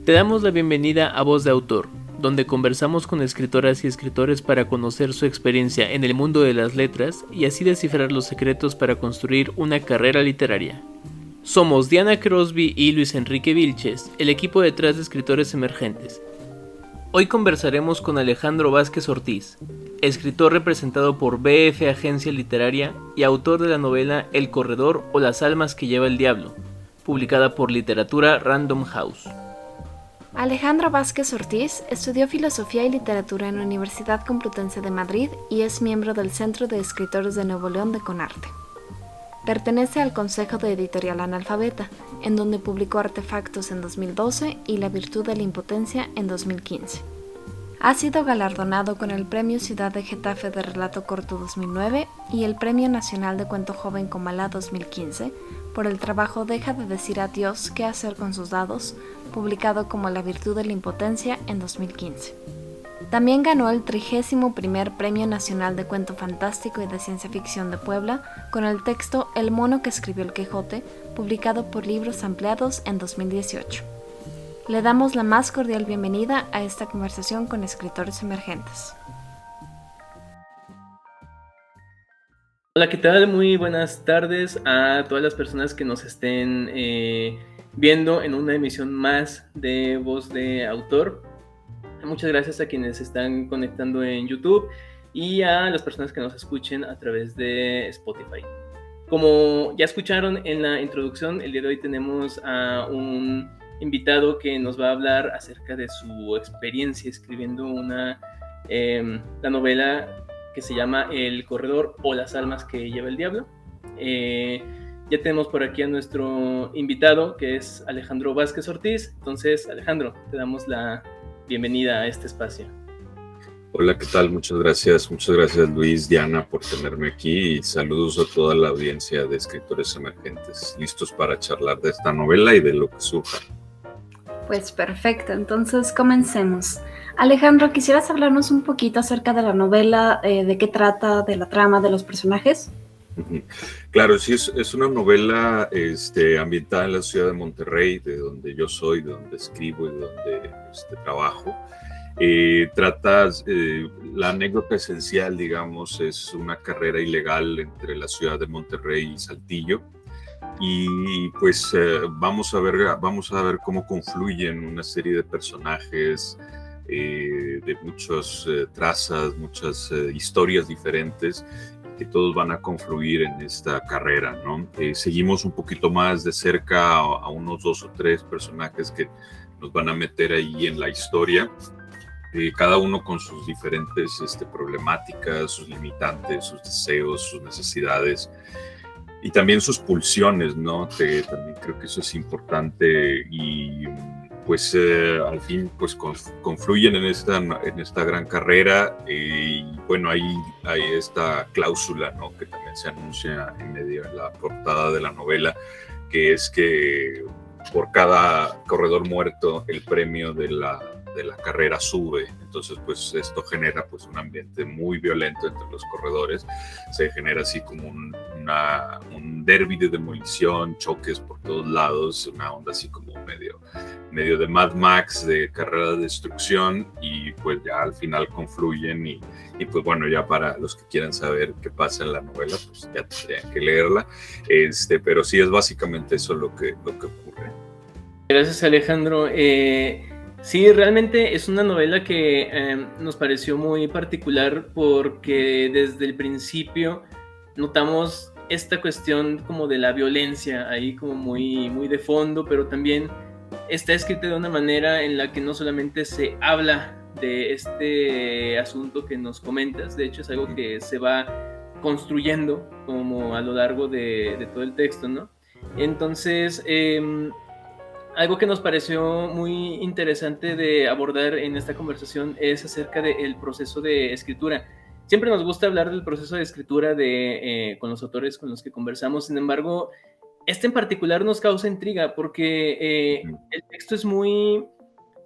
Te damos la bienvenida a Voz de Autor, donde conversamos con escritoras y escritores para conocer su experiencia en el mundo de las letras y así descifrar los secretos para construir una carrera literaria. Somos Diana Crosby y Luis Enrique Vilches, el equipo detrás de Escritores Emergentes. Hoy conversaremos con Alejandro Vázquez Ortiz, escritor representado por BF Agencia Literaria y autor de la novela El Corredor o Las Almas que lleva el Diablo, publicada por Literatura Random House. Alejandro Vázquez Ortiz estudió Filosofía y Literatura en la Universidad Complutense de Madrid y es miembro del Centro de Escritores de Nuevo León de Conarte. Pertenece al Consejo de Editorial Analfabeta, en donde publicó Artefactos en 2012 y La Virtud de la Impotencia en 2015. Ha sido galardonado con el Premio Ciudad de Getafe de Relato Corto 2009 y el Premio Nacional de Cuento Joven Comalá 2015 por el trabajo Deja de decir adiós, qué hacer con sus dados, publicado como La Virtud de la Impotencia en 2015. También ganó el 31º Premio Nacional de Cuento Fantástico y de Ciencia Ficción de Puebla con el texto El mono que escribió el Quijote, publicado por Libros Ampliados en 2018. Le damos la más cordial bienvenida a esta conversación con escritores emergentes. Hola, ¿qué tal? Muy buenas tardes a todas las personas que nos estén viendo en una emisión más de Voz de Autor. Muchas gracias a quienes se están conectando en YouTube y a las personas que nos escuchen a través de Spotify. Como ya escucharon en la introducción, el día de hoy tenemos a un invitado que nos va a hablar acerca de su experiencia escribiendo la novela que se llama El Corredor o Las Almas que lleva el Diablo. Ya tenemos por aquí a nuestro invitado, que es Alejandro Vázquez Ortiz. Entonces, Alejandro, te damos la bienvenida a este espacio. Hola, ¿qué tal? Muchas gracias Luis, Diana, por tenerme aquí y saludos a toda la audiencia de escritores emergentes, listos para charlar de esta novela y de lo que surja. Pues perfecto, entonces comencemos. Alejandro, ¿quisieras hablarnos un poquito acerca de la novela, de qué trata, de la trama, de los personajes? Claro, sí, es una novela ambientada en la ciudad de Monterrey, de donde yo soy, de donde escribo y de donde trabajo. La anécdota esencial, digamos, es una carrera ilegal entre la ciudad de Monterrey y Saltillo. Y pues vamos a ver cómo confluyen una serie de personajes de muchas trazas, muchas historias diferentes que todos van a confluir en esta carrera, ¿no? Seguimos un poquito más de cerca a unos 2 o 3 personajes que nos van a meter ahí en la historia, cada uno con sus diferentes problemáticas, sus limitantes, sus deseos, sus necesidades y también sus pulsiones, ¿no? También creo que eso es importante y pues al fin pues confluyen en esta gran carrera y bueno, hay esta cláusula, ¿no? Que también se anuncia en medio de la portada de la novela, que es que por cada corredor muerto el premio de la carrera sube. Entonces pues esto genera pues un ambiente muy violento entre los corredores, se genera así como un derbi de demolición, choques por todos lados, una onda así como medio de Mad Max, de carrera de destrucción, y pues ya al final confluyen y pues bueno, ya para los que quieran saber qué pasa en la novela, pues ya tendrían que leerla, pero sí es básicamente eso lo que ocurre. Gracias, Alejandro. Sí, realmente es una novela que nos pareció muy particular porque desde el principio notamos esta cuestión como de la violencia ahí como muy, muy de fondo, pero también está escrita de una manera en la que no solamente se habla de este asunto que nos comentas, de hecho es algo que se va construyendo como a lo largo de todo el texto, ¿no? Entonces, algo que nos pareció muy interesante de abordar en esta conversación es acerca del proceso de escritura. Siempre nos gusta hablar del proceso de escritura con los autores con los que conversamos, sin embargo, este en particular nos causa intriga porque el texto es muy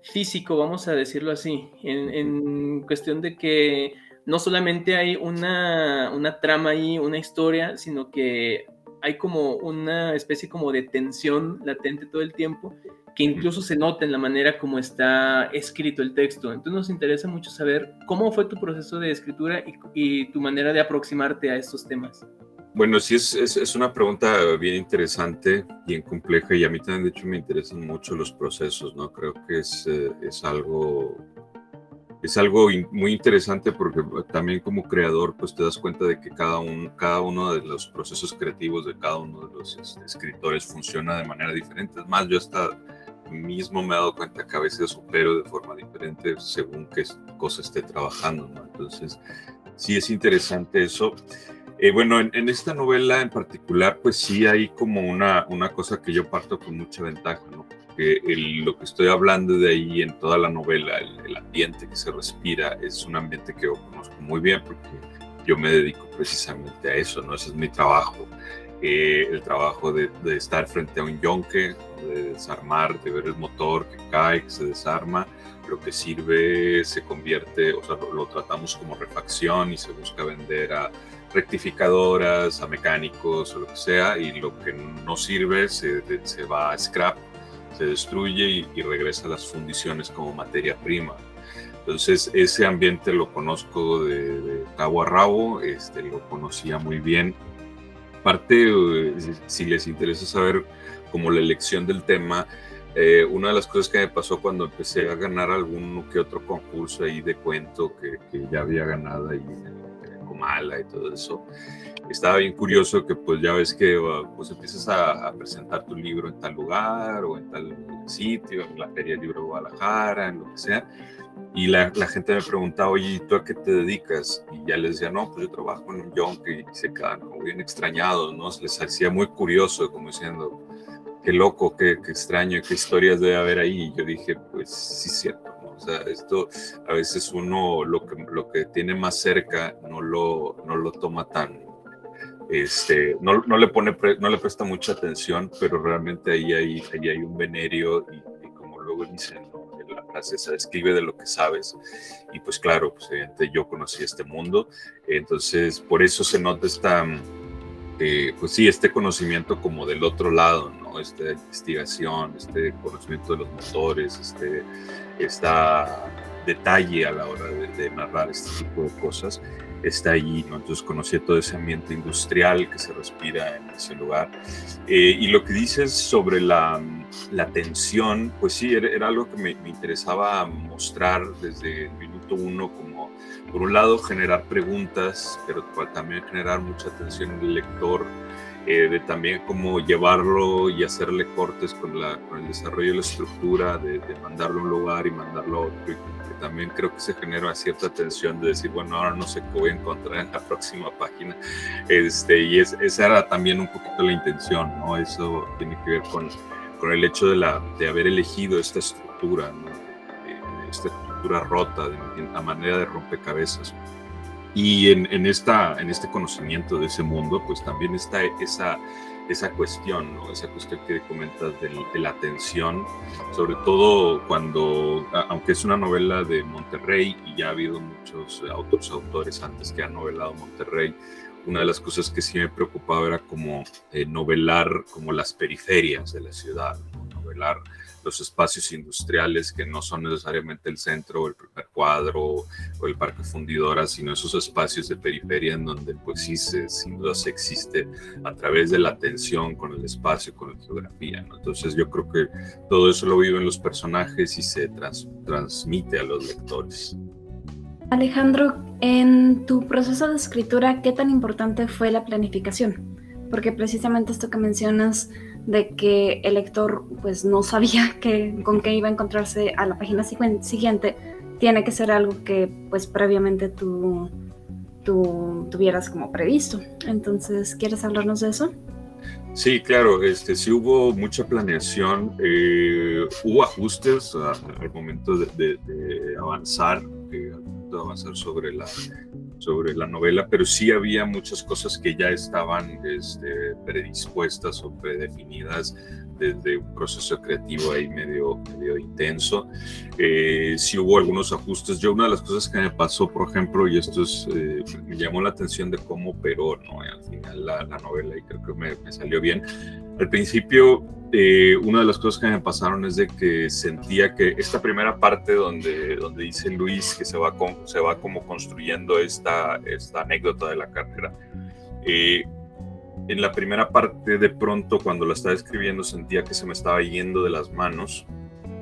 físico, vamos a decirlo así, en cuestión de que no solamente hay una trama ahí, una historia, sino que hay como una especie como de tensión latente todo el tiempo, que incluso se nota en la manera como está escrito el texto. Entonces nos interesa mucho saber cómo fue tu proceso de escritura y tu manera de aproximarte a estos temas. Bueno, sí, es una pregunta bien interesante, bien compleja, y a mí también, de hecho, me interesan mucho los procesos, ¿no? Creo que es algo muy interesante, porque también como creador, pues te das cuenta de que cada uno de los procesos creativos de cada uno de los escritores funciona de manera diferente. Es más, yo hasta mismo me he dado cuenta que a veces opero de forma diferente según qué cosa esté trabajando, ¿no? Entonces, sí es interesante eso. Bueno, en esta novela en particular, pues sí hay como una cosa que yo parto con mucha ventaja, ¿no? Porque lo que estoy hablando de ahí en toda la novela, el ambiente que se respira, es un ambiente que yo conozco muy bien, porque yo me dedico precisamente a eso, ¿no? Ese es mi trabajo. El trabajo de estar frente a un yonque, de desarmar, de ver el motor que cae, que se desarma. Lo que sirve se convierte, o sea, lo tratamos como refacción y se busca vender a rectificadoras, a mecánicos o lo que sea, y lo que no sirve se va a scrap, se destruye y regresa a las fundiciones como materia prima. Entonces ese ambiente lo conozco de cabo a rabo, lo conocía muy bien. Aparte, si les interesa saber como la elección del tema, una de las cosas que me pasó cuando empecé a ganar algún que otro concurso ahí de cuento que ya había ganado ahí en Comala y todo eso, estaba bien curioso que pues ya ves que pues empiezas a presentar tu libro en tal lugar o en tal sitio, en la Feria del Libro de Guadalajara, en lo que sea, y la gente me preguntaba, oye, ¿tú a qué te dedicas? Y ya les decía, no, pues yo trabajo en un yonque, y se quedan como bien extrañados, ¿no? Se les hacía muy curioso, como diciendo, qué loco, qué extraño, qué historias debe haber ahí. Y yo dije, pues sí es cierto, ¿no? O sea, esto a veces uno lo que tiene más cerca no lo toma tan, no le presta mucha atención, pero realmente ahí hay un venerio y como luego dicen, ¿no? La frase esa, escribe de lo que sabes. Y pues claro, pues evidentemente yo conocí este mundo, entonces por eso se nota pues sí, este conocimiento como del otro lado, ¿no? Esta investigación, este conocimiento de los motores, esta detalle a la hora de narrar este tipo de cosas, está allí, ¿no? Entonces conocí todo ese ambiente industrial que se respira en ese lugar. Y lo que dices sobre la tensión, pues sí, era algo que me interesaba mostrar desde el minuto uno, como por un lado generar preguntas, pero también generar mucha atención en el lector, de también cómo llevarlo y hacerle cortes con el desarrollo de la estructura, de mandarlo a un lugar y mandarlo a otro, y que también creo que se genera cierta tensión de decir, bueno, ahora no sé qué voy a encontrar en la próxima página, y esa era también un poquito la intención, ¿no? Eso tiene que ver con el hecho de haber elegido esta estructura, ¿no? Esta estructura rota, a manera de rompecabezas. Y en este conocimiento de ese mundo, pues también está esa cuestión, ¿no? Esa cuestión que comentas de la tensión, sobre todo cuando, aunque es una novela de Monterrey y ya ha habido muchos autores antes que han novelado Monterrey, una de las cosas que sí me preocupaba era como novelar como las periferias de la ciudad, ¿no? Novelar los espacios industriales que no son necesariamente el centro o el primer cuadro o el parque fundidora, sino esos espacios de periferia en donde pues sí, sin duda se existe a través de la tensión con el espacio, con la geografía, ¿no? Entonces yo creo que todo eso lo viven los personajes y se transmite a los lectores. Alejandro, en tu proceso de escritura, ¿qué tan importante fue la planificación? Porque precisamente esto que mencionas de que el lector pues no sabía con qué iba a encontrarse a la página siguiente, tiene que ser algo que pues previamente tú tuvieras como previsto. Entonces, ¿quieres hablarnos de eso? Sí, claro, sí hubo mucha planeación, hubo ajustes al momento de avanzar, sobre sobre la novela, pero sí había muchas cosas que ya estaban predispuestas o predefinidas desde un proceso creativo ahí medio intenso. Sí hubo algunos ajustes. Yo, una de las cosas que me pasó, por ejemplo, y esto me llamó la atención de cómo operó, ¿no? Al final la novela, y creo que me salió bien. Al principio, una de las cosas que me pasaron es de que sentía que esta primera parte donde dice Luis que se va como construyendo esta anécdota de la carrera, en la primera parte, de pronto, cuando la estaba escribiendo, sentía que se me estaba yendo de las manos,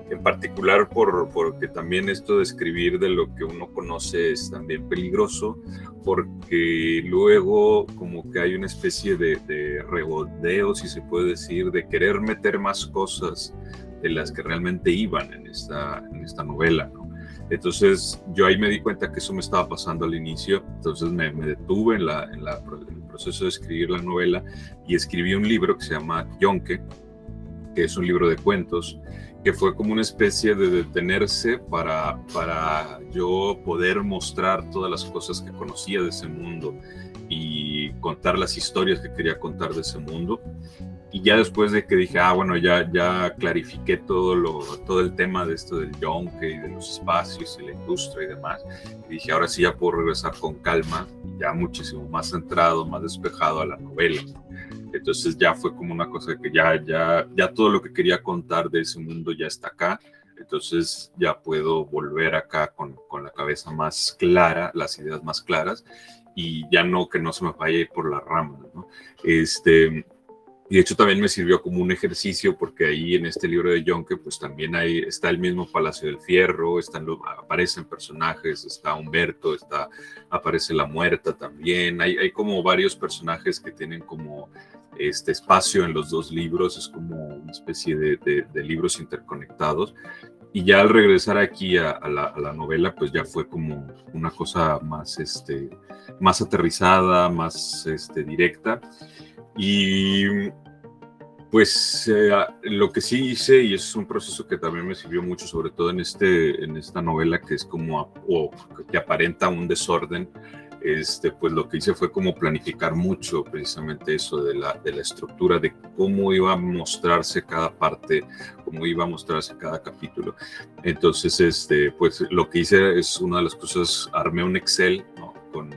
en particular porque también esto de escribir de lo que uno conoce es también peligroso, porque luego como que hay una especie de regodeo, si se puede decir, de querer meter más cosas de las que realmente iban en esta novela, ¿no? Entonces yo ahí me di cuenta que eso me estaba pasando al inicio, entonces me detuve en el proceso de escribir la novela y escribí un libro que se llama Yonke, que es un libro de cuentos, que fue como una especie de detenerse para yo poder mostrar todas las cosas que conocía de ese mundo y contar las historias que quería contar de ese mundo. Y ya después de que dije, bueno, ya clarifiqué todo el tema de esto del yonke y de los espacios y la industria y demás, y dije, ahora sí ya puedo regresar con calma, ya muchísimo más centrado, más despejado a la novela. Entonces ya fue como una cosa que ya todo lo que quería contar de ese mundo ya está acá. Entonces ya puedo volver acá con la cabeza más clara, las ideas más claras, y ya que no se me vaya a ir por las ramas, ¿no? Y de hecho también me sirvió como un ejercicio, porque ahí en este libro de Yonke pues también está el mismo Palacio del Fierro, aparecen personajes, está Humberto, aparece la Muerta también, hay como varios personajes que tienen como este espacio en los dos libros, es como una especie de libros interconectados. Y ya al regresar aquí a la novela, pues ya fue como una cosa más aterrizada, más directa. Y pues lo que sí hice, y es un proceso que también me sirvió mucho, sobre todo en esta novela, que es como, que aparenta un desorden, pues lo que hice fue como planificar mucho precisamente eso de la estructura, de cómo iba a mostrarse cada parte, cómo iba a mostrarse cada capítulo. Entonces, pues lo que hice es una de las cosas, armé un Excel, ¿no? con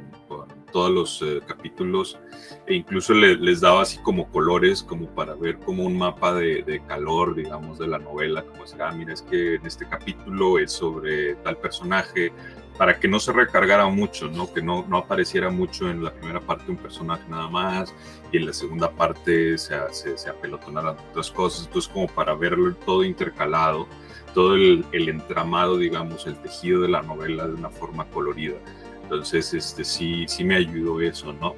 todos los capítulos, e incluso les daba así como colores, como para ver como un mapa de calor, digamos, de la novela, como decir, mira, es que en este capítulo es sobre tal personaje, para que no se recargara mucho, ¿no? Que no apareciera mucho en la primera parte un personaje nada más, y en la segunda parte se apelotonaran otras cosas. Entonces, como para verlo todo intercalado, todo el entramado, digamos, el tejido de la novela de una forma colorida. Entonces, sí me ayudó eso, ¿no?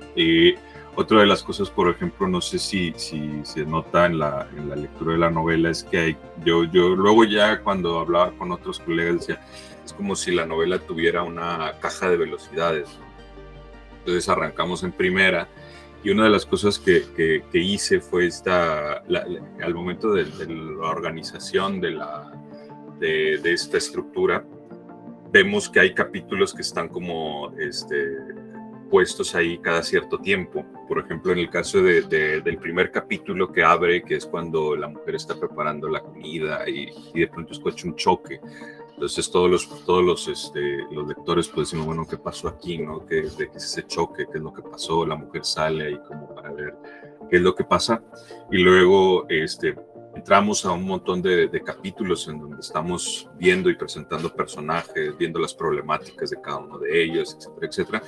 Otra de las cosas, por ejemplo, no sé si se nota en la lectura de la novela, es que yo luego ya cuando hablaba con otros colegas decía, es como si la novela tuviera una caja de velocidades. Entonces arrancamos en primera, y una de las cosas que hice fue al momento de la organización de esta estructura, vemos que hay capítulos que están como puestos ahí cada cierto tiempo. Por ejemplo, en el caso del primer capítulo que abre, que es cuando la mujer está preparando la comida y de pronto escucha un choque. Entonces todos los lectores pues decimos, bueno, ¿qué pasó aquí, no? ¿Qué es ese choque? ¿Qué es lo que pasó? La mujer sale ahí como para ver qué es lo que pasa. Y luego entramos a un montón de capítulos en donde estamos viendo y presentando personajes, viendo las problemáticas de cada uno de ellos, etcétera, etcétera.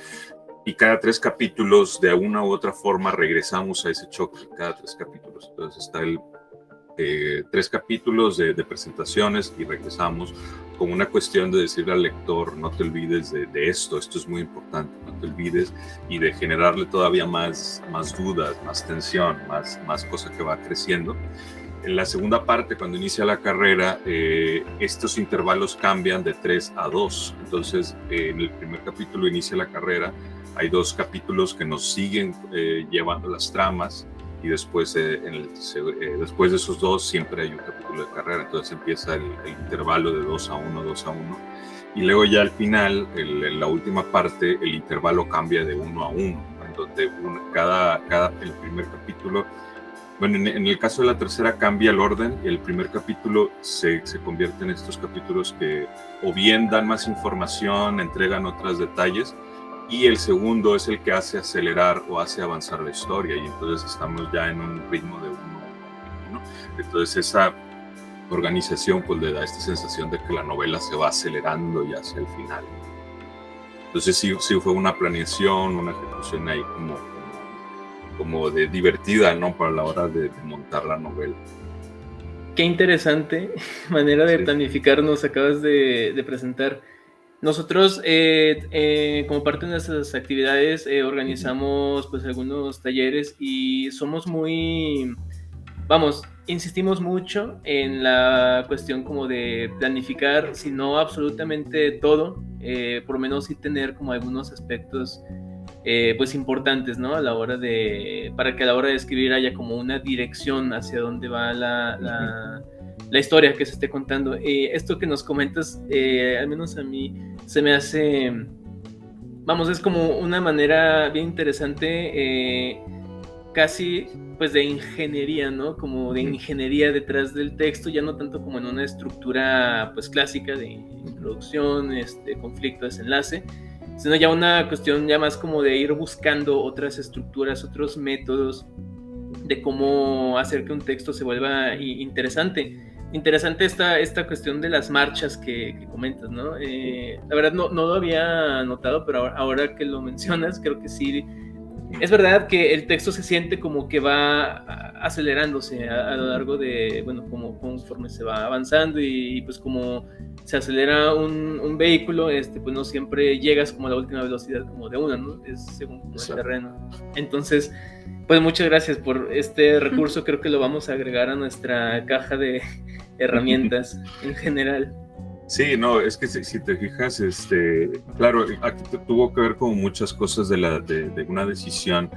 Y cada 3 capítulos, de una u otra forma, regresamos a ese choque, cada 3 capítulos. Entonces está 3 capítulos de presentaciones y regresamos con una cuestión de decirle al lector, no te olvides de esto es muy importante, no te olvides, y de generarle todavía más dudas, más tensión, más cosa que va creciendo. En la segunda parte, cuando inicia la carrera, estos intervalos cambian de 3 a 2. Entonces, en el primer capítulo inicia la carrera, hay 2 capítulos que nos siguen llevando las tramas, y después, después de esos 2 siempre hay un capítulo de carrera, entonces empieza el intervalo de 2 a 1, 2 a 1, y luego ya al final, en la última parte, el intervalo cambia de 1 a 1, en donde el primer capítulo, bueno, en el caso de la tercera cambia el orden, y el primer capítulo se convierte en estos capítulos que o bien dan más información, entregan otros detalles, y el segundo es el que hace acelerar o hace avanzar la historia, y entonces estamos ya en un ritmo de 1 a 1. Entonces esa organización pues le da esta sensación de que la novela se va acelerando ya hacia el final. Entonces sí fue una planeación, una ejecución ahí como de divertida, ¿no? Para la hora de montar la novela. Qué interesante manera de planificar nos acabas de presentar. Nosotros, como parte de nuestras actividades, organizamos pues algunos talleres y somos insistimos mucho en la cuestión como de planificar, si no absolutamente todo, por lo menos sí tener como algunos aspectos pues importantes, ¿no? Para que a la hora de escribir haya como una dirección hacia dónde va la historia que se esté contando. Esto que nos comentas, al menos a mí, se me hace, es como una manera bien interesante, casi pues de ingeniería, ¿no? Como de ingeniería detrás del texto, ya no tanto como en una estructura pues clásica de introducción, conflicto, desenlace, sino ya una cuestión ya más como de ir buscando otras estructuras, otros métodos de cómo hacer que un texto se vuelva interesante. Interesante esta cuestión de las marchas que comentas, ¿no? La verdad no lo había notado, pero ahora que lo mencionas, creo que sí. Es verdad que el texto se siente como que va acelerándose a lo largo de, bueno, como conforme se va avanzando y pues como se acelera un vehículo, pues no siempre llegas como a la última velocidad como de una, ¿no? Es según como el terreno. Entonces, pues muchas gracias por este recurso, creo que lo vamos a agregar a nuestra caja de herramientas en general. Sí, no, es que si te fijas, claro, aquí tuvo que ver con muchas cosas de una decisión,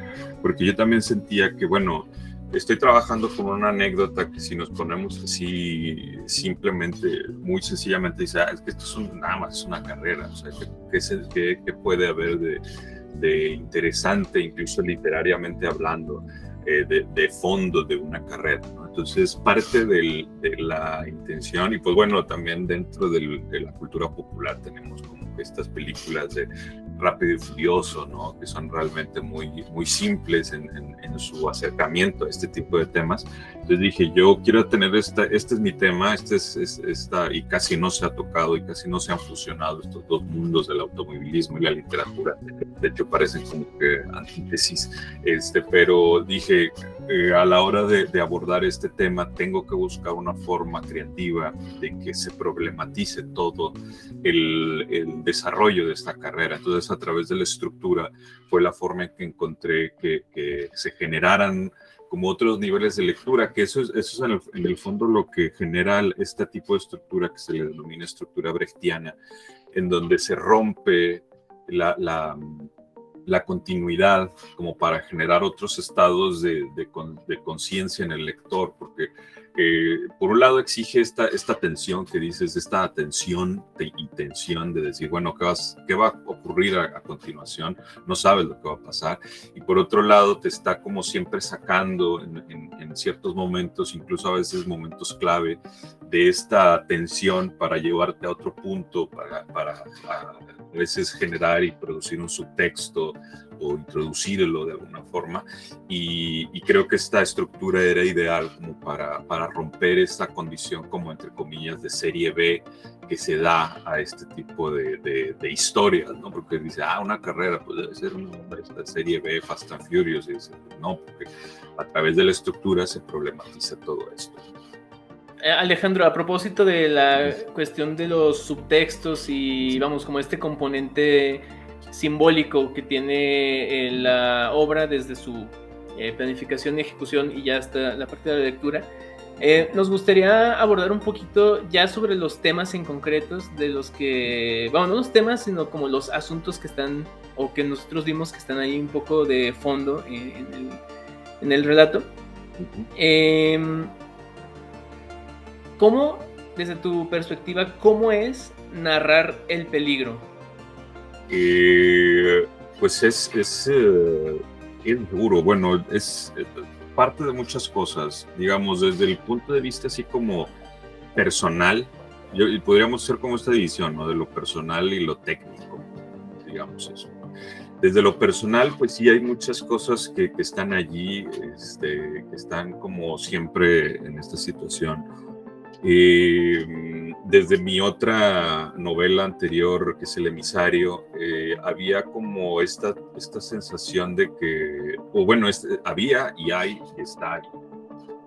porque yo también sentía que, bueno, estoy trabajando con una anécdota que si nos ponemos así simplemente, muy sencillamente, dice, es que esto nada más es una carrera, o sea, ¿qué puede haber de interesante, incluso literariamente hablando, de fondo de una carrera, ¿no? Entonces parte de la intención, y pues bueno, también dentro de la cultura popular tenemos como estas películas de Rápido y Furioso, ¿no? Que son realmente muy, muy simples en su acercamiento a este tipo de temas. Entonces dije, yo quiero tener este es mi tema, y casi no se ha tocado y casi no se han fusionado estos dos mundos del automovilismo y la literatura. De hecho parecen como que antítesis, pero dije, a la hora de abordar este tema tengo que buscar una forma creativa de que se problematice todo el desarrollo de esta carrera. Entonces a través de la estructura fue la forma en que encontré que se generaran como otros niveles de lectura, que eso es en el fondo lo que genera este tipo de estructura que se le denomina estructura brechtiana, en donde se rompe la continuidad como para generar otros estados de conciencia en el lector, porque por un lado exige esta tensión que dices, esta atención y tensión de decir, bueno, ¿qué va a ocurrir a continuación? No sabes lo que va a pasar. Y por otro lado te está como siempre sacando en ciertos momentos, incluso a veces momentos clave, de esta tensión para llevarte a otro punto, para a veces generar y producir un subtexto o introducirlo de alguna forma, y creo que esta estructura era ideal como para romper esta condición como entre comillas de serie B que se da a este tipo de historias, ¿no? Porque dice, una carrera, pues debe ser una serie B, Fast and Furious, y dice, no, porque a través de la estructura se problematiza todo esto. Alejandro, a propósito de la cuestión de los subtextos y vamos, como este componente simbólico que tiene la obra desde su planificación y ejecución y ya hasta la parte de la lectura, nos gustaría abordar un poquito ya sobre los temas en concretos de los que, bueno, no los temas, sino como los asuntos que están o que nosotros vimos que están ahí un poco de fondo en el relato. ¿Cómo, desde tu perspectiva, cómo es narrar el peligro? Pues es duro. Bueno, es parte de muchas cosas, digamos, desde el punto de vista así como personal. Podríamos hacer como esta división, ¿no? De lo personal y lo técnico, digamos eso. Desde lo personal, pues sí hay muchas cosas que están allí, que están como siempre en esta situación. Desde mi otra novela anterior, que es El emisario, había como esta sensación de que, o bueno, había y hay, y está ahí,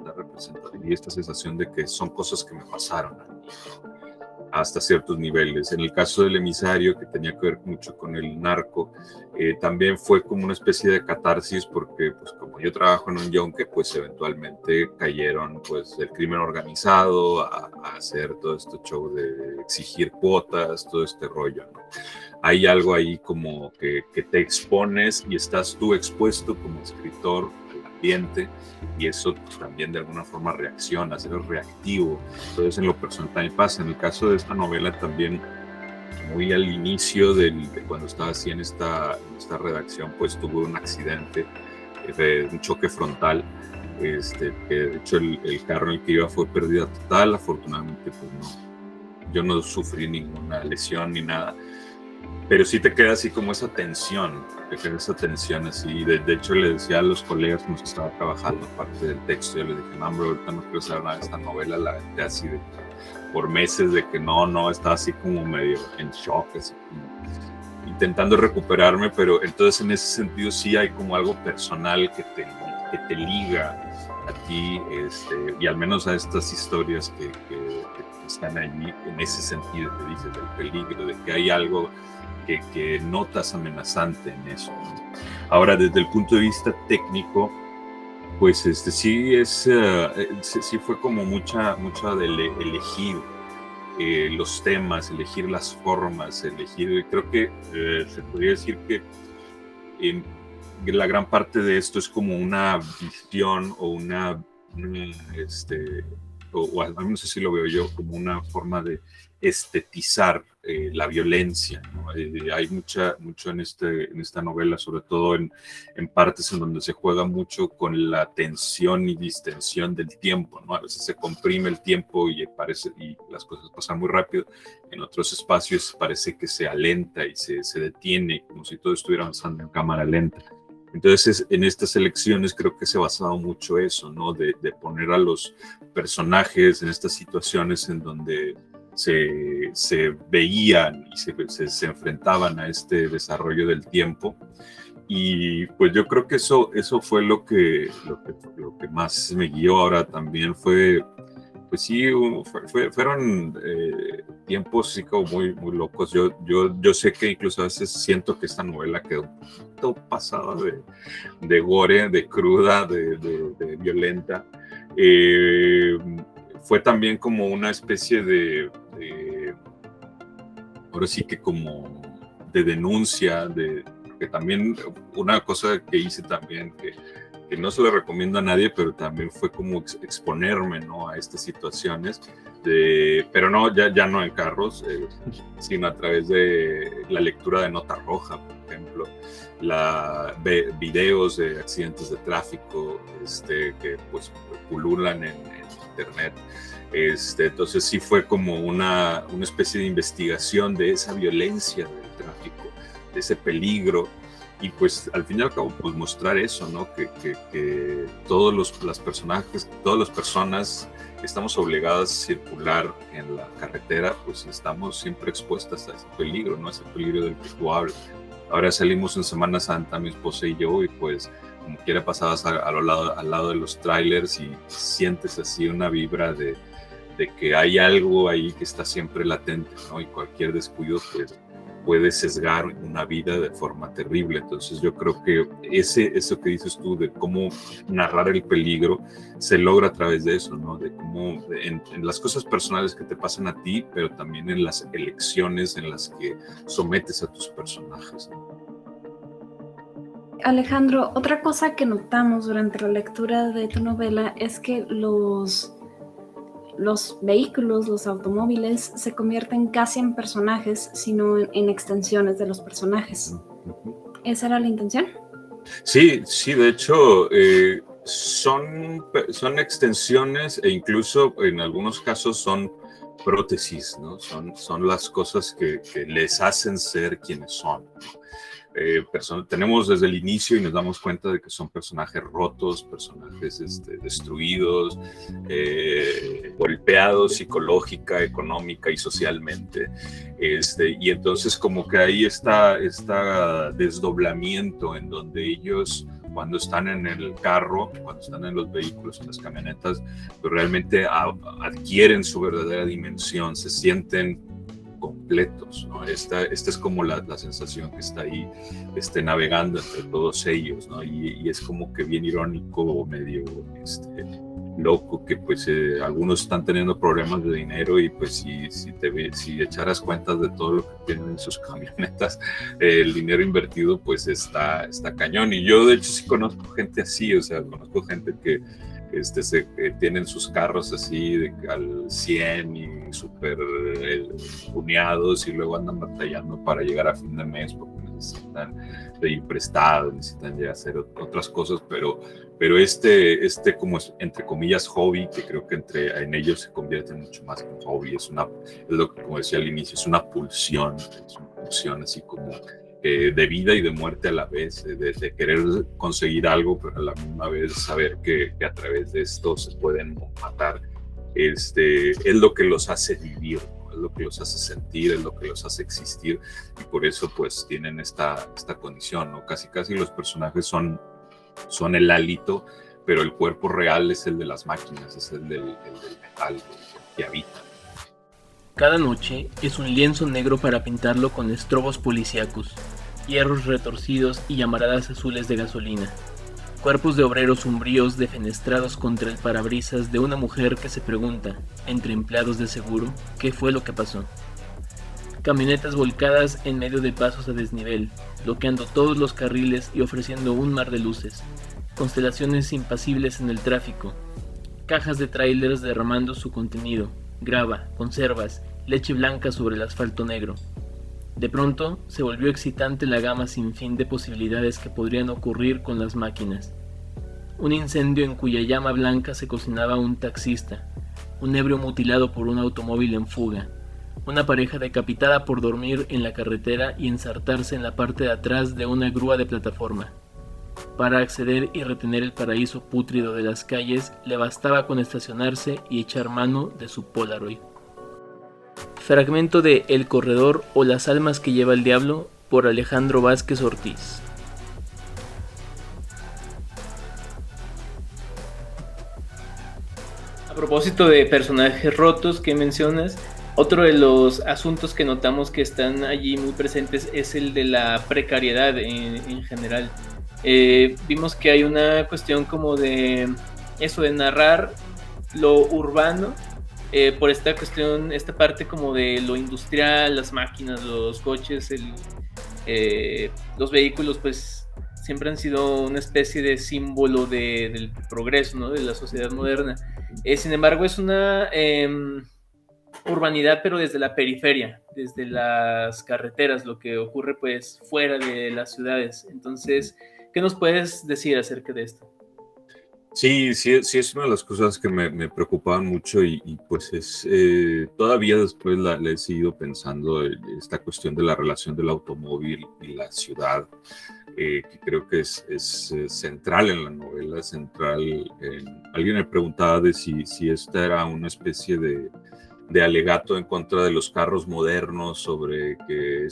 la representación, y esta sensación de que son cosas que me pasaron a mí, hasta ciertos niveles. En el caso del emisario, que tenía que ver mucho con el narco, también fue como una especie de catarsis, porque pues como yo trabajo en un yunque, pues eventualmente cayeron pues el crimen organizado a hacer todo este show de exigir cuotas, todo este rollo, ¿no? Hay algo ahí como que te expones y estás tú expuesto como escritor al ambiente, y eso también de alguna forma reacciona, eres reactivo. Entonces en lo personal también pasa. En el caso de esta novela también, muy al inicio de cuando estaba así en esta redacción, pues tuve un accidente, un choque frontal, que de hecho el carro en el que iba fue pérdida total. Afortunadamente pues no, yo no sufrí ninguna lesión ni nada, pero sí te queda así como esa tensión, así. De hecho, le decía a los colegas con los que estaba trabajando parte del texto, yo les dije, no, hombre, ahorita no quiero saber nada de esta novela, la aventé así por meses, de que no, estaba así como medio en shock, así como intentando recuperarme, pero entonces en ese sentido sí hay como algo personal que te liga a ti, y al menos a estas historias que están allí, en ese sentido que dices del peligro, de que hay algo que notas amenazante en eso, ¿no? Ahora, desde el punto de vista técnico, pues sí fue como mucha de elegir los temas, elegir las formas, creo que se podría decir que la gran parte de esto es como una visión o o al menos así lo veo yo, como una forma de estetizar la violencia, ¿no? Hay mucho en esta novela, sobre todo en partes en donde se juega mucho con la tensión y distensión del tiempo, ¿no? A veces se comprime el tiempo y las cosas pasan muy rápido. En otros espacios parece que se alenta y se detiene, como si todo estuviera avanzando en cámara lenta. Entonces, en estas elecciones creo que se basaba mucho eso, ¿no? De poner a los personajes en estas situaciones en donde se veían y se enfrentaban a este desarrollo del tiempo. Y pues yo creo que eso fue lo que más me guió. Ahora también fue, pues sí, fueron tiempos así como muy, muy locos. Yo sé que incluso a veces siento que esta novela quedó un poquito pasada de gore, de cruda, de violenta. Fue también como una especie ahora sí que como de denuncia, que también una cosa que hice también, que no se lo recomiendo a nadie, pero también fue como exponerme, ¿no? A estas situaciones, pero no, ya no en carros, sino a través de la lectura de nota roja, por ejemplo, videos de accidentes de tráfico que pues pululan en internet. Entonces sí fue como una especie de investigación de esa violencia del tráfico, de ese peligro. Y pues al fin y al cabo pues mostrar eso, ¿no? Que todos los personajes, todas las personas que estamos obligadas a circular en la carretera, pues estamos siempre expuestas a ese peligro, ¿no? Ese peligro del que tú hablas. Ahora salimos en Semana Santa, mi esposa y yo, y pues como quiera pasabas al lado de los trailers y sientes así una vibra de que hay algo ahí que está siempre latente, ¿no? Y cualquier descuido pues puede sesgar una vida de forma terrible. Entonces yo creo que eso que dices tú de cómo narrar el peligro se logra a través de eso, ¿no? De cómo en las cosas personales que te pasan a ti, pero también en las elecciones en las que sometes a tus personajes, ¿no? Alejandro, otra cosa que notamos durante la lectura de tu novela es que los vehículos, los automóviles, se convierten casi en personajes, sino en extensiones de los personajes. ¿Esa era la intención? Sí, de hecho, son extensiones e incluso en algunos casos son prótesis, ¿no? Son las cosas que les hacen ser quienes son, ¿no? Tenemos desde el inicio y nos damos cuenta de que son personajes rotos, personajes destruidos, golpeados psicológica, económica y socialmente. Y entonces como que ahí está desdoblamiento en donde ellos, cuando están en el carro, cuando están en los vehículos, en las camionetas, pues realmente adquieren su verdadera dimensión, se sienten completos, ¿no? Esta es como la sensación que está ahí navegando entre todos ellos, ¿no? Y es como que bien irónico, medio loco, que pues algunos están teniendo problemas de dinero y pues si echaras cuentas de todo lo que tienen en sus camionetas, el dinero invertido pues está cañón. Y yo de hecho sí conozco gente así, o sea, conozco gente que tienen sus carros así al 100 y súper tuneados y luego andan batallando para llegar a fin de mes porque necesitan pedir prestado, necesitan ya hacer otras cosas, pero como entre comillas hobby, que creo que en ellos se convierte mucho más que un hobby, es lo que, como decía al inicio, es una pulsión así como de vida y de muerte a la vez, de querer conseguir algo, pero a la misma vez saber que a través de esto se pueden matar. Es lo que los hace vivir, ¿no? Es lo que los hace sentir, es lo que los hace existir, y por eso pues tienen esta condición, ¿no? Casi los personajes son el hálito, pero el cuerpo real es el de las máquinas, es el del metal que habita. Cada noche es un lienzo negro para pintarlo con estrobos policíacos, hierros retorcidos y llamaradas azules de gasolina. Cuerpos de obreros umbríos defenestrados contra el parabrisas de una mujer que se pregunta, entre empleados de seguro, qué fue lo que pasó. Camionetas volcadas en medio de pasos a desnivel, bloqueando todos los carriles y ofreciendo un mar de luces. Constelaciones impasibles en el tráfico. Cajas de tráilers derramando su contenido. Grava, conservas, leche blanca sobre el asfalto negro. De pronto, se volvió excitante la gama sin fin de posibilidades que podrían ocurrir con las máquinas. Un incendio en cuya llama blanca se cocinaba un taxista, un ebrio mutilado por un automóvil en fuga, una pareja decapitada por dormir en la carretera y ensartarse en la parte de atrás de una grúa de plataforma. Para acceder y retener el paraíso pútrido de las calles, le bastaba con estacionarse y echar mano de su Polaroid. Fragmento de El corredor o las almas que lleva el diablo, por Alejandro Vázquez Ortiz. A propósito de personajes rotos que mencionas, otro de los asuntos que notamos que están allí muy presentes es el de la precariedad en general. Vimos que hay una cuestión como de eso de narrar lo urbano, por esta cuestión, esta parte como de lo industrial, las máquinas, los coches, los vehículos, pues siempre han sido una especie de símbolo del progreso, ¿no? De la sociedad moderna. Sin embargo, es una urbanidad, pero desde la periferia, desde las carreteras, lo que ocurre pues fuera de las ciudades. Entonces, ¿qué nos puedes decir acerca de esto? Sí, es una de las cosas que me preocupaban mucho y pues todavía después la he seguido pensando, esta cuestión de la relación del automóvil y la ciudad, que creo que es central en la novela, central. Alguien me preguntaba de si esta era una especie de alegato en contra de los carros modernos, sobre que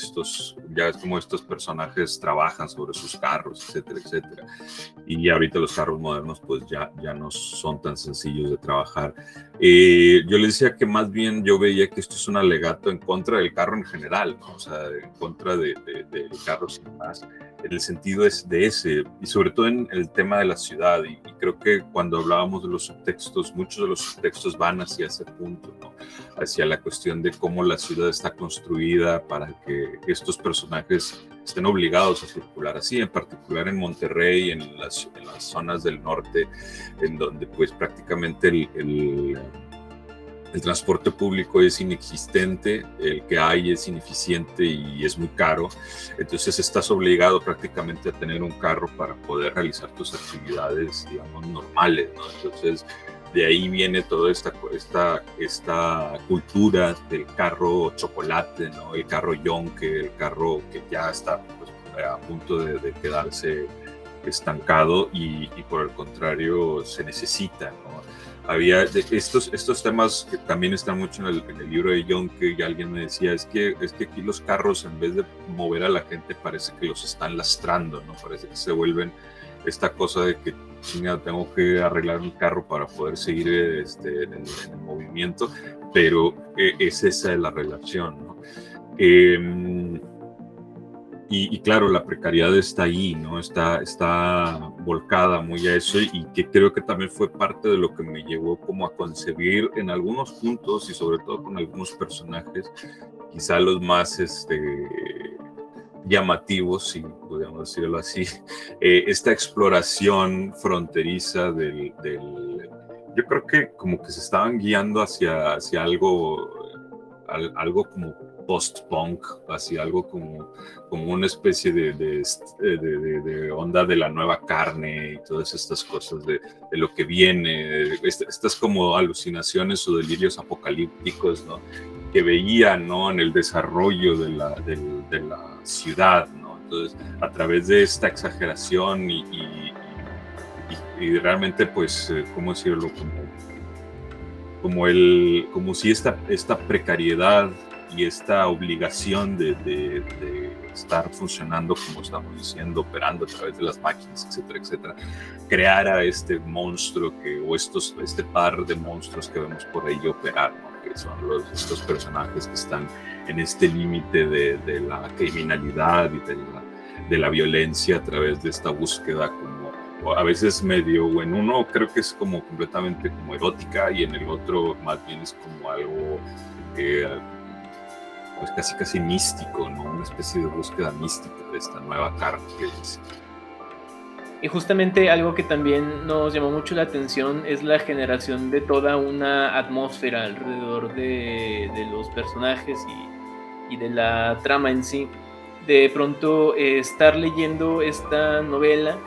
ya es como estos personajes trabajan sobre sus carros, etcétera, etcétera. Y ahorita los carros modernos pues ya no son tan sencillos de trabajar. Yo le decía que más bien yo veía que esto es un alegato en contra del carro en general, ¿no? O sea, en contra del carro sin más. en el sentido es de ese, y sobre todo en el tema de la ciudad, y creo que cuando hablábamos de los subtextos, muchos de los subtextos van hacia ese punto, ¿no? Hacia la cuestión de cómo la ciudad está construida para que estos personajes estén obligados a circular así, en particular en Monterrey, en las zonas del norte, en donde pues prácticamente el transporte público es inexistente, el que hay es ineficiente y es muy caro. Entonces estás obligado prácticamente a tener un carro para poder realizar tus actividades, digamos, normales, ¿no? Entonces de ahí viene toda esta cultura del carro chocolate, ¿no? El carro yonke, el carro que ya está pues, a punto de quedarse estancado y por el contrario se necesita, ¿no? Había estos temas que también están mucho en el libro de Yonke, y alguien me decía, es que aquí los carros, en vez de mover a la gente, parece que los están lastrando, ¿no? Parece que se vuelven esta cosa de que tengo que arreglar el carro para poder seguir en el movimiento, pero esa es la relación, ¿no? Y claro, la precariedad está ahí, ¿no? Está volcada muy a eso, y que creo que también fue parte de lo que me llevó como a concebir en algunos puntos, y sobre todo con algunos personajes, quizá los más llamativos, si podríamos decirlo así, esta exploración fronteriza yo creo que como que se estaban guiando hacia algo como post-punk, hacia algo como una especie de onda de la nueva carne y todas estas cosas de lo que viene, estas como alucinaciones o delirios apocalípticos, ¿no? Que veían, ¿no? En el desarrollo de la ciudad, ¿no? Entonces, a través de esta exageración y realmente, pues, ¿cómo decirlo? Como si esta precariedad y esta obligación de estar funcionando, como estamos diciendo, operando a través de las máquinas, etcétera, etcétera, creara este monstruo o este par de monstruos que vemos por ahí operar, ¿no? Que son estos personajes que están en este límite de la criminalidad y de la violencia a través de esta búsqueda como a veces medio, o en uno creo que es como completamente como erótica, y en el otro más bien es como algo pues casi místico, ¿no? Una especie de búsqueda mística de esta nueva carne que dice. Y justamente algo que también nos llamó mucho la atención es la generación de toda una atmósfera alrededor de los personajes y de la trama en sí. De pronto estar leyendo esta novela,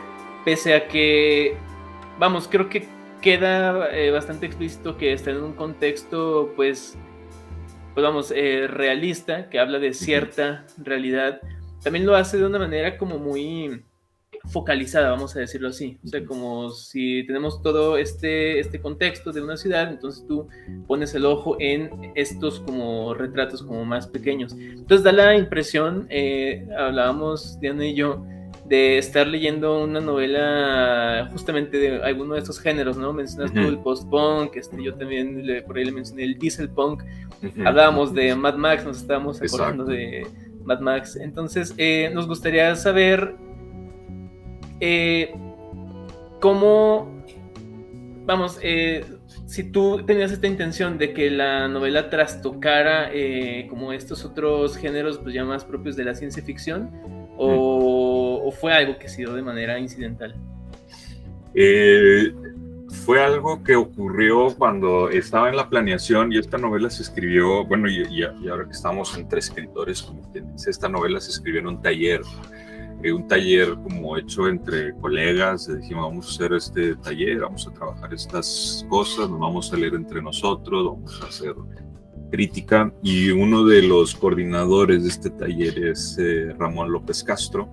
pese a que, vamos, creo que queda bastante explícito que está en un contexto, pues vamos, realista, que habla de cierta realidad, también lo hace de una manera como muy focalizada, vamos a decirlo así. O sea, como si tenemos todo este contexto de una ciudad, entonces tú pones el ojo en estos como retratos como más pequeños. Entonces da la impresión, hablábamos Diana y yo, de estar leyendo una novela justamente de alguno de estos géneros, ¿no? Mencionas tú el post-punk, yo también por ahí le mencioné el diesel punk, hablábamos de Mad Max, nos estábamos acordando de Mad Max. Entonces nos gustaría saber cómo, vamos, si tú tenías esta intención de que la novela trastocara como estos otros géneros pues ya más propios de la ciencia ficción, o fue algo que se dio de manera incidental. Fue algo que ocurrió cuando estaba en la planeación, y esta novela se escribió, bueno, y ahora que estamos entre escritores, como te dice, esta novela se escribió en un taller como hecho entre colegas. Dijimos, vamos a hacer este taller, vamos a trabajar estas cosas, nos vamos a leer entre nosotros, vamos a hacer crítica, y uno de los coordinadores de este taller es Ramón López Castro,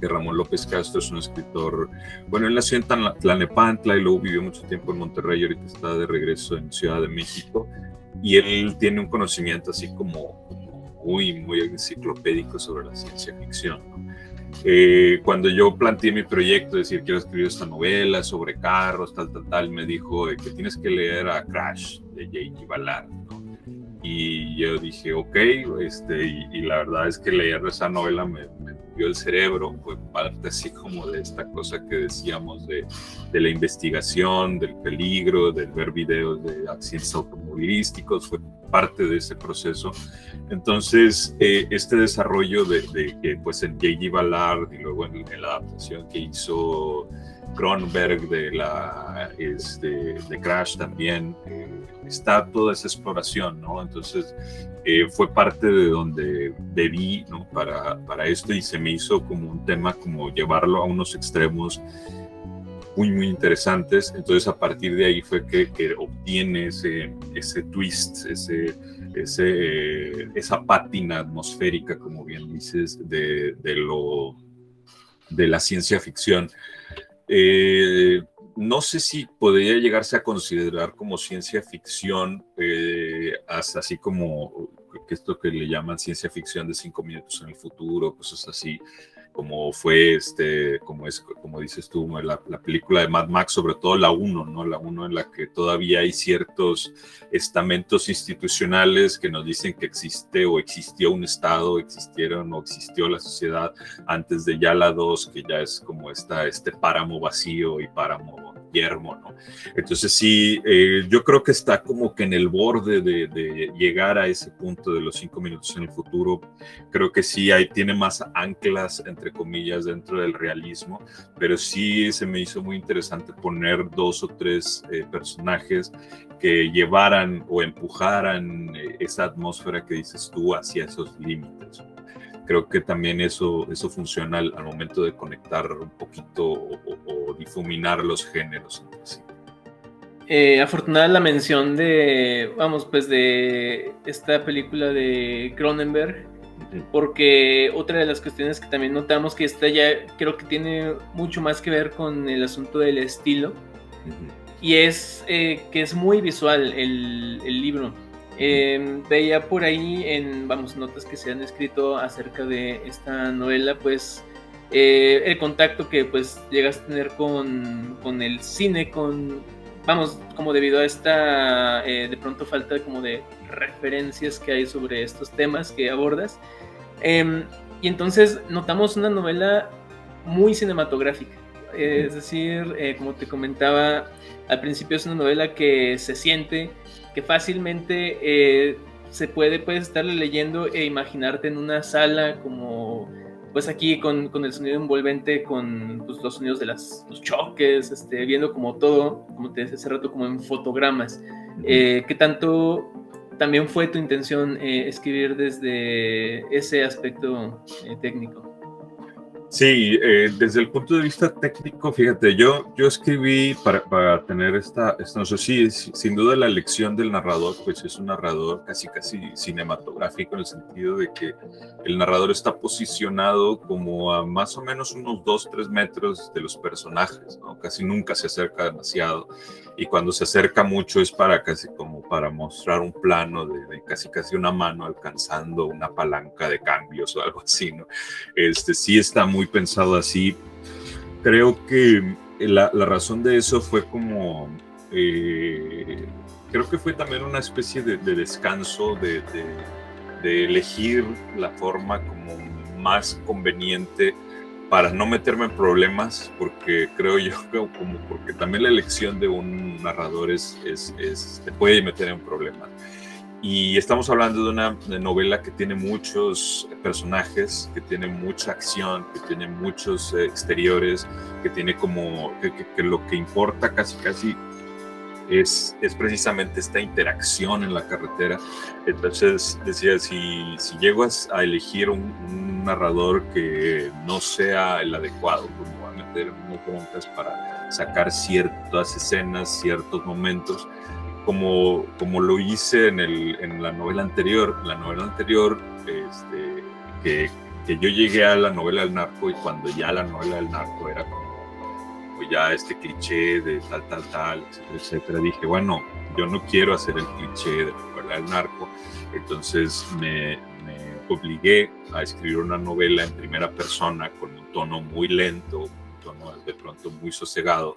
que Ramón López Castro es un escritor, bueno, él nació en Tlalnepantla y luego vivió mucho tiempo en Monterrey, ahorita está de regreso en Ciudad de México, y él tiene un conocimiento así como muy enciclopédico sobre la ciencia ficción, ¿no? Cuando yo planteé mi proyecto, decir quiero escribir esta novela sobre carros, tal, me dijo que tienes que leer a Crash de J.G. Ballard, ¿no? Y yo dije, ok, y la verdad es que leer esa novela me rompió el cerebro, fue parte así como de esta cosa que decíamos de la investigación, del peligro, del ver videos de accidentes automovilísticos, fue parte de ese proceso. Entonces, este desarrollo de que pues en J.G. Ballard y luego en la adaptación que hizo Cronenberg de Crash también, está toda esa exploración, ¿no? Entonces, fue parte de donde debí, ¿no? Para esto, y se me hizo como un tema como llevarlo a unos extremos muy, muy interesantes. Entonces, a partir de ahí fue que obtiene ese twist, esa pátina atmosférica, como bien dices, de la ciencia ficción. No sé si podría llegarse a considerar como ciencia ficción, hasta así como que esto que le llaman ciencia ficción de 5 minutos en el futuro, cosas así, como fue como dices tú, la película de Mad Max, sobre todo la 1, ¿no? La 1 en la que todavía hay ciertos estamentos institucionales que nos dicen que existe o existió un estado, existieron o existió la sociedad, antes de ya la 2, que ya es como este páramo vacío y páramo yermo, ¿no? Entonces sí, yo creo que está como que en el borde de llegar a ese punto de los 5 minutos en el futuro. Creo que sí, tiene más anclas, entre comillas, dentro del realismo, pero sí se me hizo muy interesante poner 2 o 3 personajes que llevaran o empujaran esa atmósfera que dices tú hacia esos límites. Creo que también eso funciona al momento de conectar un poquito o difuminar los géneros entre sí. Afortunada la mención de esta película de Cronenberg, porque otra de las cuestiones que también notamos, que esta ya creo que tiene mucho más que ver con el asunto del estilo, y es que es muy visual el libro. Veía por ahí en notas que se han escrito acerca de esta novela, pues el contacto que pues llegas a tener con el cine, como debido a esta de pronto falta como de referencias que hay sobre estos temas que abordas, y entonces notamos una novela muy cinematográfica, es decir, como te comentaba al principio, es una novela que se siente, que fácilmente puedes estarle leyendo e imaginarte en una sala como pues aquí con el sonido envolvente, con pues, los sonidos de los choques, viendo como todo, como te decía hace rato, como en fotogramas. ¿Qué tanto también fue tu intención escribir desde ese aspecto técnico? Sí, desde el punto de vista técnico, fíjate, yo escribí para tener no sé si sin duda la elección del narrador, pues es un narrador casi cinematográfico, en el sentido de que el narrador está posicionado como a más o menos unos 2-3 metros de los personajes, ¿no? Casi nunca se acerca demasiado, y cuando se acerca mucho es casi como para mostrar un plano de casi una mano alcanzando una palanca de cambios o algo así, ¿no? Sí está muy pensado así. Creo que la razón de eso fue como creo que fue también una especie de descanso, de elegir la forma como más conveniente para no meterme en problemas, porque creo yo como porque también la elección de un narrador te puede meter en problemas. Y estamos hablando de una novela que tiene muchos personajes, que tiene mucha acción, que tiene muchos exteriores, que tiene como que lo que importa casi es precisamente esta interacción en la carretera. Entonces decía, si llego a elegir un narrador que no sea el adecuado, pues me voy a meter en unas broncas para sacar ciertas escenas, ciertos momentos, como lo hice en la novela anterior. La novela anterior, que yo llegué a la novela del narco, y cuando ya la novela del narco era como ya este cliché de tal, etcétera, dije, bueno, yo no quiero hacer el cliché de la novela del narco. Entonces me obligué a escribir una novela en primera persona con un tono muy lento, un tono de pronto muy sosegado,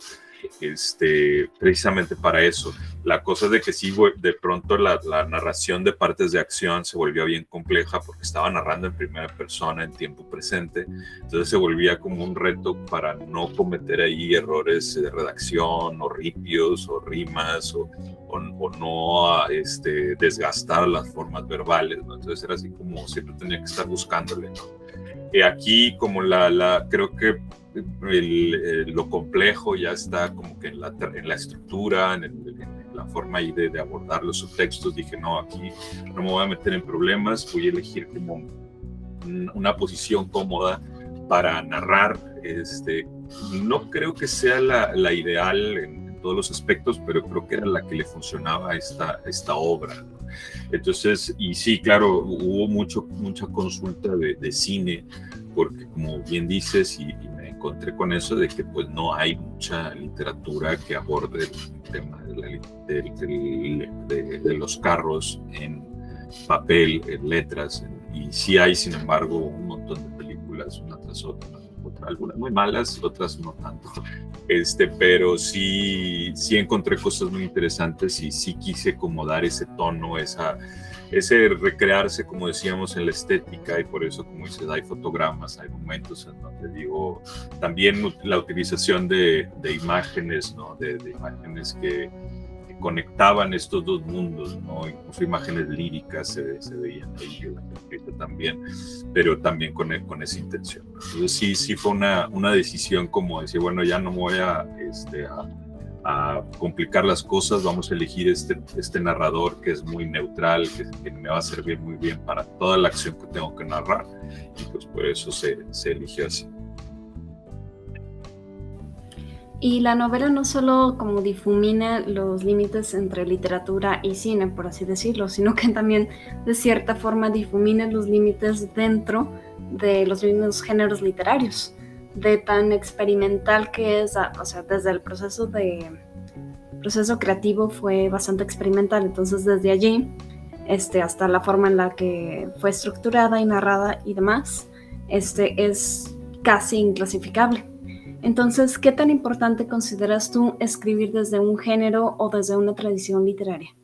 precisamente para eso. La cosa es de que sí, de pronto la narración de partes de acción se volvía bien compleja porque estaba narrando en primera persona en tiempo presente, entonces se volvía como un reto para no cometer ahí errores de redacción o ripios o rimas o no desgastar las formas verbales, ¿no? Entonces era así como siempre tenía que estar buscándole, ¿no? Aquí como creo que lo complejo ya está como que en la estructura, en la forma ahí de abordar los subtextos. Dije, no, aquí no me voy a meter en problemas, voy a elegir como una posición cómoda para narrar. No creo que sea la ideal en todos los aspectos, pero creo que era la que le funcionaba a esta obra, ¿no? Entonces, y sí, claro, hubo mucha consulta de cine, porque como bien dices, y me encontré con eso de que pues no hay mucha literatura que aborde el tema de los carros en papel, en letras, y sí hay, sin embargo, un montón de películas, una tras otra, algunas muy malas, otras no tanto, pero sí encontré cosas muy interesantes y sí quise como dar ese tono, ese recrearse, como decíamos, en la estética, y por eso, como dices, hay fotogramas, hay momentos en donde digo, también la utilización de imágenes, ¿no? De imágenes que conectaban estos dos mundos, ¿no? Incluso imágenes líricas se veían ahí también, pero también con esa intención. Entonces sí fue una decisión como decir, bueno, ya no me voy a complicar las cosas, vamos a elegir este narrador que es muy neutral, que me va a servir muy bien para toda la acción que tengo que narrar, y pues por eso se eligió así. Y la novela no solo como difumina los límites entre literatura y cine, por así decirlo, sino que también de cierta forma difumina los límites dentro de los mismos géneros literarios, de tan experimental que es, o sea, desde el proceso creativo fue bastante experimental, entonces desde allí hasta la forma en la que fue estructurada y narrada y demás, es casi inclasificable. Entonces, ¿qué tan importante consideras tú escribir desde un género o desde una tradición literaria?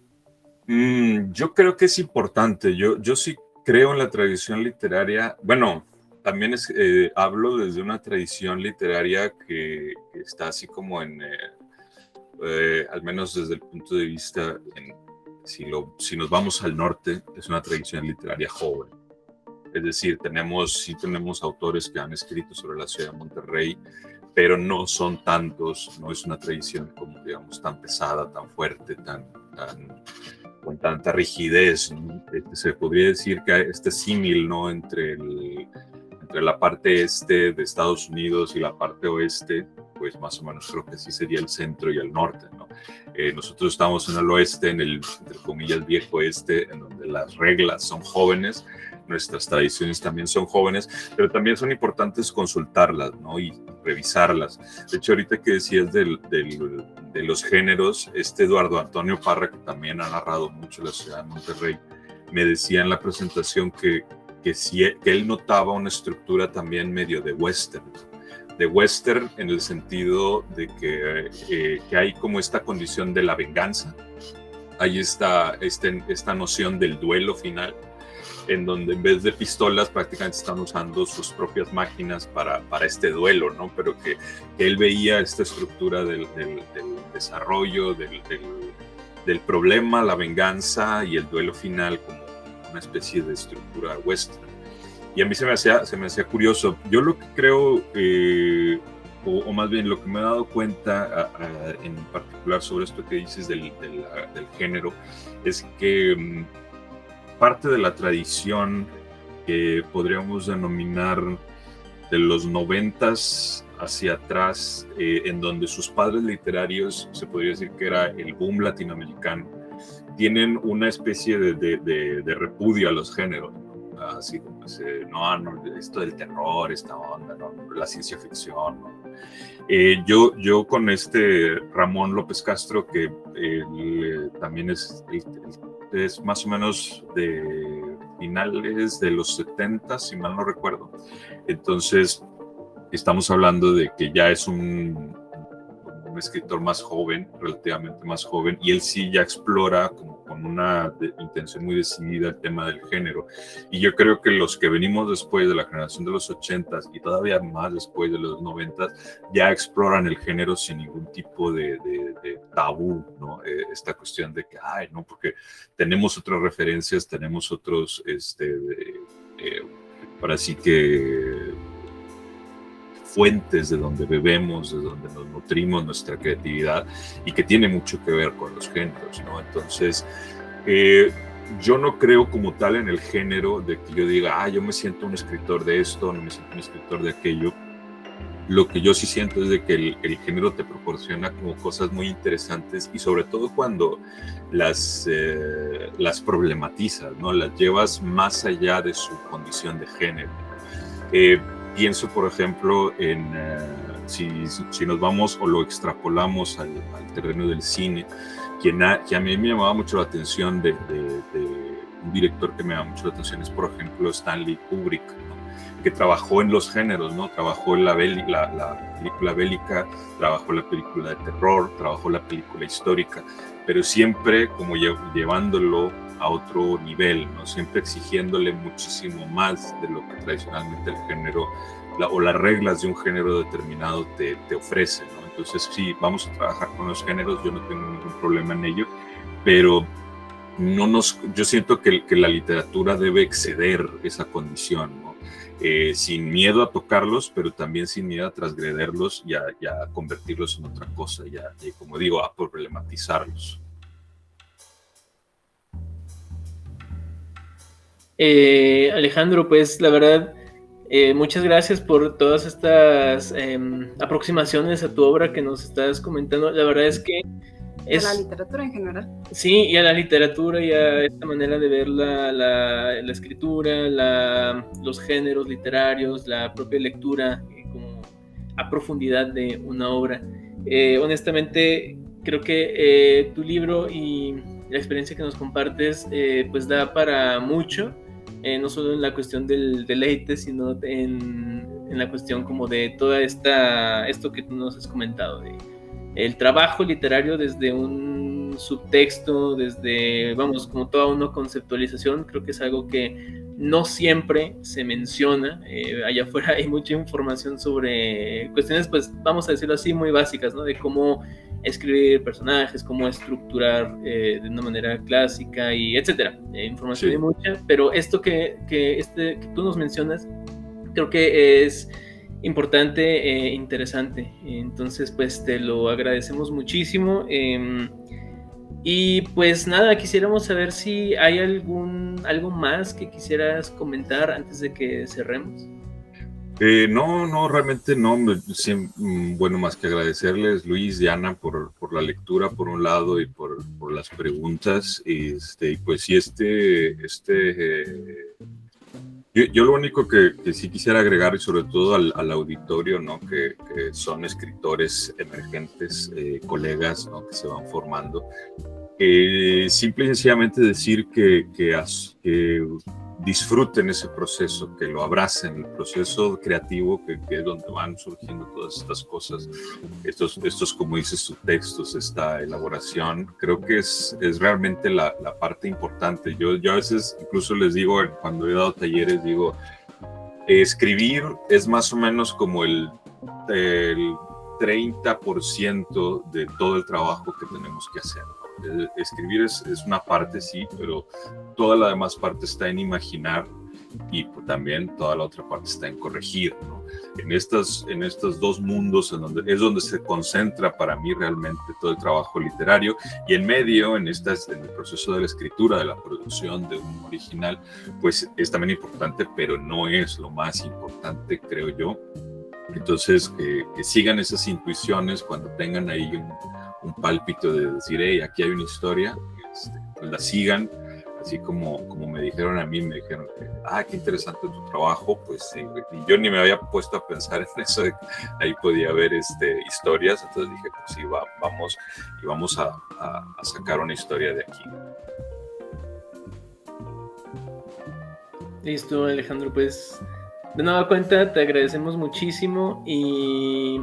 Yo creo que es importante. Yo sí creo en la tradición literaria. Bueno, también hablo desde una tradición literaria que está así como al menos desde el punto de vista, si nos vamos al norte, es una tradición literaria joven. Es decir, sí tenemos autores que han escrito sobre la ciudad de Monterrey, pero no son tantos, no es una tradición como, digamos, tan pesada, tan fuerte, con tanta rigidez, ¿no? Se podría decir que este símil, ¿no? entre la parte este de Estados Unidos y la parte oeste, pues más o menos creo que sí sería el centro y el norte, ¿no? Nosotros estamos en el oeste, en el, entre comillas, viejo oeste, en donde las reglas son jóvenes, nuestras tradiciones también son jóvenes, pero también son importantes consultarlas, ¿no? Y revisarlas. De hecho, ahorita que decías de los géneros, Eduardo Antonio Parra, que también ha narrado mucho la ciudad de Monterrey, me decía en la presentación que él notaba una estructura también medio de western en el sentido de que hay como esta condición de la venganza, hay esta noción del duelo final, en donde en vez de pistolas prácticamente están usando sus propias máquinas para este duelo, ¿no? Pero que él veía esta estructura del desarrollo, del problema, la venganza y el duelo final como una especie de estructura western. Y a mí se me hacía curioso. Yo lo que creo, o más bien lo que me he dado cuenta en particular sobre esto que dices del género, es que parte de la tradición que podríamos denominar de los 90s hacia atrás, en donde sus padres literarios, se podría decir que era el boom latinoamericano, tienen una especie de repudio a los géneros, ¿no? Así como esto del terror, esta onda, ¿no? La ciencia ficción, ¿no? Yo con Ramón López Castro, que también es más o menos de finales de los 70, si mal no recuerdo. Entonces, estamos hablando de que ya es como un escritor más joven, relativamente más joven, y él sí ya explora como con una intención muy decidida el tema del género. Y yo creo que los que venimos después de la generación de los 80s y todavía más después de los 90s, ya exploran el género sin ningún tipo de tabú, ¿no? Esta cuestión de que, ay, no, porque tenemos otras referencias, tenemos otros, ahora sí que fuentes de donde bebemos, de donde nos nutrimos nuestra creatividad y que tiene mucho que ver con los géneros, ¿no? Entonces, yo no creo como tal en el género de que yo diga, yo me siento un escritor de esto, no me siento un escritor de aquello. Lo que yo sí siento es de que el género te proporciona como cosas muy interesantes y sobre todo cuando las problematizas, ¿no? Las llevas más allá de su condición de género. Pienso, por ejemplo, en si nos vamos o lo extrapolamos al terreno del cine, que a mí me llamaba mucho la atención de un director que me llama mucho la atención es, por ejemplo, Stanley Kubrick, ¿no? Que trabajó en los géneros, ¿no? Trabajó en la película bélica, trabajó en la película de terror, trabajó en la película histórica, pero siempre como llevándolo a otro nivel, ¿no? Siempre exigiéndole muchísimo más de lo que tradicionalmente el género o las reglas de un género determinado te ofrecen, ¿no? Entonces, sí, vamos a trabajar con los géneros, yo no tengo ningún problema en ello, pero yo siento que la literatura debe exceder esa condición, ¿no? Sin miedo a tocarlos, pero también sin miedo a transgrederlos y a convertirlos en otra cosa, y como digo, a problematizarlos. Alejandro, pues la verdad, muchas gracias por todas estas aproximaciones a tu obra que nos estás comentando. La verdad es que a la literatura en general. Sí, y a la literatura y a esta manera de ver la escritura, los géneros literarios, la propia lectura como a profundidad de una obra. Honestamente, creo que tu libro y la experiencia que nos compartes pues da para mucho, no solo en la cuestión del deleite, sino en la cuestión como de toda esto que tú nos has comentado, de el trabajo literario desde un subtexto, desde, vamos, como toda una conceptualización. Creo que es algo que no siempre se menciona. Allá afuera hay mucha información sobre cuestiones, pues, vamos a decirlo así, muy básicas, ¿no? De cómo escribir personajes, cómo estructurar de una manera clásica y etcétera. Información hay mucha, pero esto que tú nos mencionas, creo que es importante e interesante. Entonces, pues te lo agradecemos muchísimo. Y pues nada, quisiéramos saber si hay algo más que quisieras comentar antes de que cerremos. No, realmente no. Bueno, más que agradecerles, Luis y Ana, por la lectura, por un lado, y por las preguntas. Y pues sí, yo lo único que sí quisiera agregar, y sobre todo al auditorio, ¿no? Que son escritores emergentes, colegas, ¿no? Que se van formando, simple y sencillamente decir que disfruten ese proceso, que lo abracen, el proceso creativo, que es donde van surgiendo todas estas cosas, estos como dices, subtextos, esta elaboración. Creo que es realmente la parte importante. Yo a veces incluso les digo, cuando he dado talleres, digo, escribir es más o menos como el 30% de todo el trabajo que tenemos que hacer. Escribir es una parte, sí, pero toda la demás parte está en imaginar, y también toda la otra parte está en corregir, ¿no? En estos dos mundos es donde se concentra para mí realmente todo el trabajo literario, y en medio, en el proceso de la escritura, de la producción de un original, pues es también importante, pero no es lo más importante, creo yo. Entonces, que sigan esas intuiciones cuando tengan ahí un pálpito de decir, hey, aquí hay una historia, pues la sigan, así como me dijeron a mí, me dijeron que, qué interesante tu trabajo, pues sí, y yo ni me había puesto a pensar en eso, de que ahí podía haber historias. Entonces dije, pues sí, vamos a sacar una historia de aquí. Listo, Alejandro, pues de nueva cuenta te agradecemos muchísimo, y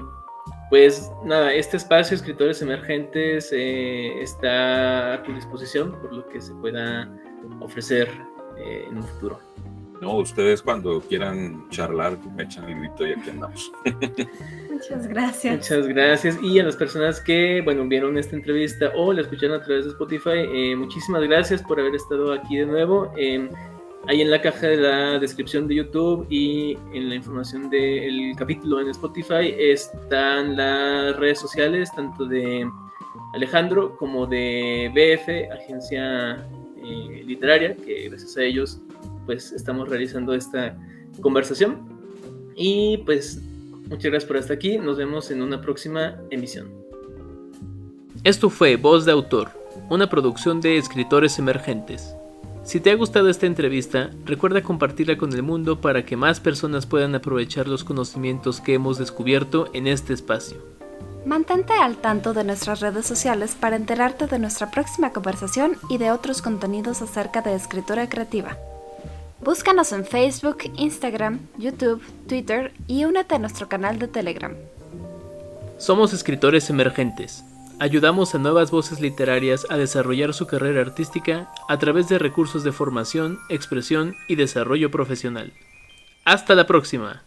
pues nada, este espacio Escritores Emergentes está a tu disposición por lo que se pueda ofrecer en un futuro. No, ustedes cuando quieran charlar me echan el grito y aquí andamos. Muchas gracias. Muchas gracias. Y a las personas que, bueno, vieron esta entrevista o la escucharon a través de Spotify, muchísimas gracias por haber estado aquí de nuevo. Ahí en la caja de la descripción de YouTube y en la información del capítulo en Spotify están las redes sociales, tanto de Alejandro como de BF, agencia literaria, que gracias a ellos pues estamos realizando esta conversación. Y pues muchas gracias por estar aquí. Nos vemos en una próxima emisión. Esto fue Voz de Autor, una producción de Escritores Emergentes. Si te ha gustado esta entrevista, recuerda compartirla con el mundo para que más personas puedan aprovechar los conocimientos que hemos descubierto en este espacio. Mantente al tanto de nuestras redes sociales para enterarte de nuestra próxima conversación y de otros contenidos acerca de escritura creativa. Búscanos en Facebook, Instagram, YouTube, Twitter y únete a nuestro canal de Telegram. Somos Escritores Emergentes. Ayudamos a nuevas voces literarias a desarrollar su carrera artística a través de recursos de formación, expresión y desarrollo profesional. ¡Hasta la próxima!